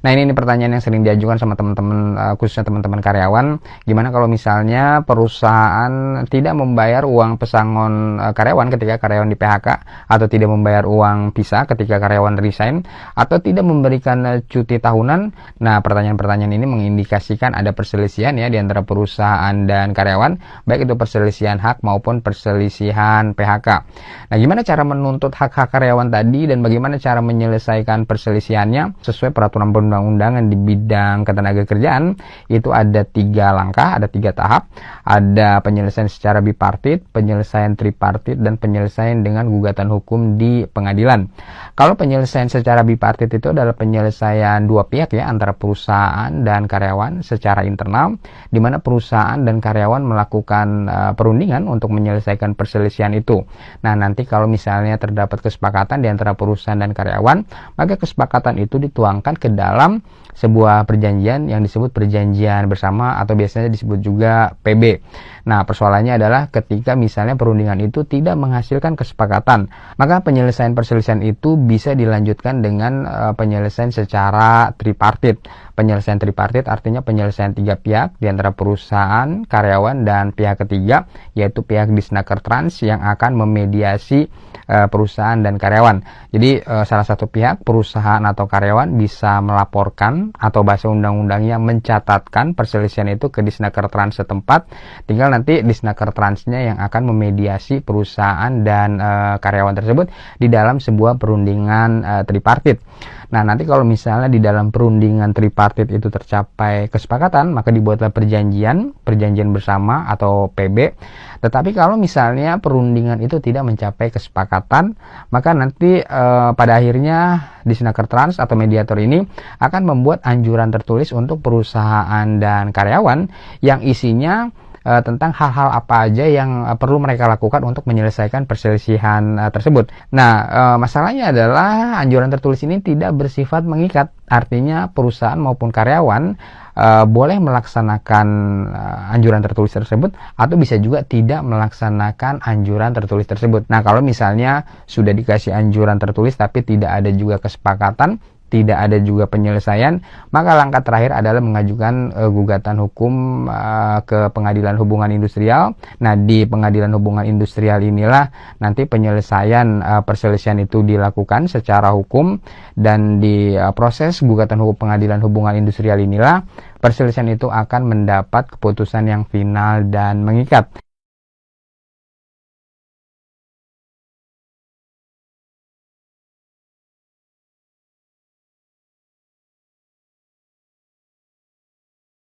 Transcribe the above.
Nah, ini pertanyaan yang sering diajukan sama teman-teman, khususnya teman-teman karyawan. Gimana kalau misalnya perusahaan tidak membayar uang pesangon karyawan ketika karyawan di PHK, atau tidak membayar uang visa ketika karyawan resign, atau tidak memberikan cuti tahunan. Nah, pertanyaan-pertanyaan ini mengindikasikan ada perselisihan ya di antara perusahaan dan karyawan, baik itu perselisihan hak maupun perselisihan PHK. Nah, gimana cara menuntut hak-hak karyawan tadi dan bagaimana cara menyelesaikan perselisihannya sesuai peraturan perundang-undangan di bidang ketenagakerjaan? Itu ada 3 langkah, ada 3 tahap. Ada penyelesaian secara bipartit, penyelesaian tripartit, dan penyelesaian dengan gugatan hukum di pengadilan. Kalau penyelesaian secara bipartit itu adalah penyelesaian dua pihak ya, antara perusahaan dan karyawan secara internal, di mana perusahaan dan karyawan melakukan perundingan untuk menyelesaikan perselisihan itu. Nah, nanti kalau misalnya terdapat kesepakatan di antara perusahaan dan karyawan, maka kesepakatan itu dituangkan ke dalam sebuah perjanjian yang disebut perjanjian bersama atau biasanya disebut juga PB. Nah, persoalannya adalah ketika misalnya perundingan itu tidak menghasilkan kesepakatan, maka penyelesaian perselisihan itu bisa dilanjutkan dengan penyelesaian secara tripartit. Penyelesaian tripartit artinya penyelesaian 3 pihak di antara perusahaan, karyawan, dan pihak ketiga, yaitu pihak Disnaker Trans yang akan memediasi perusahaan dan karyawan. Jadi salah satu pihak, perusahaan atau karyawan, bisa melaporkan atau bahasa undang-undangnya mencatatkan perselisihan itu ke Disnaker Trans setempat. Tinggal nanti Disnaker Transnya yang akan memediasi perusahaan dan karyawan tersebut di dalam sebuah perundingan tripartit. Nah, nanti kalau misalnya di dalam perundingan tripartit itu tercapai kesepakatan, maka dibuatlah perjanjian bersama atau PB. Tetapi kalau misalnya perundingan itu tidak mencapai kesepakatan, maka nanti pada akhirnya Disnaker Trans atau mediator ini akan membuat anjuran tertulis untuk perusahaan dan karyawan yang isinya tentang hal-hal apa aja yang perlu mereka lakukan untuk menyelesaikan perselisihan tersebut. Nah, masalahnya adalah anjuran tertulis ini tidak bersifat mengikat. Artinya perusahaan maupun karyawan boleh melaksanakan anjuran tertulis tersebut, atau bisa juga tidak melaksanakan anjuran tertulis tersebut. Nah, kalau misalnya sudah dikasih anjuran tertulis tapi tidak ada juga kesepakatan, tidak ada juga penyelesaian, maka langkah terakhir adalah mengajukan gugatan hukum ke Pengadilan Hubungan Industrial. Nah, di Pengadilan Hubungan Industrial inilah nanti penyelesaian perselisihan itu dilakukan secara hukum, dan di proses gugatan hukum Pengadilan Hubungan Industrial inilah perselisihan itu akan mendapat keputusan yang final dan mengikat.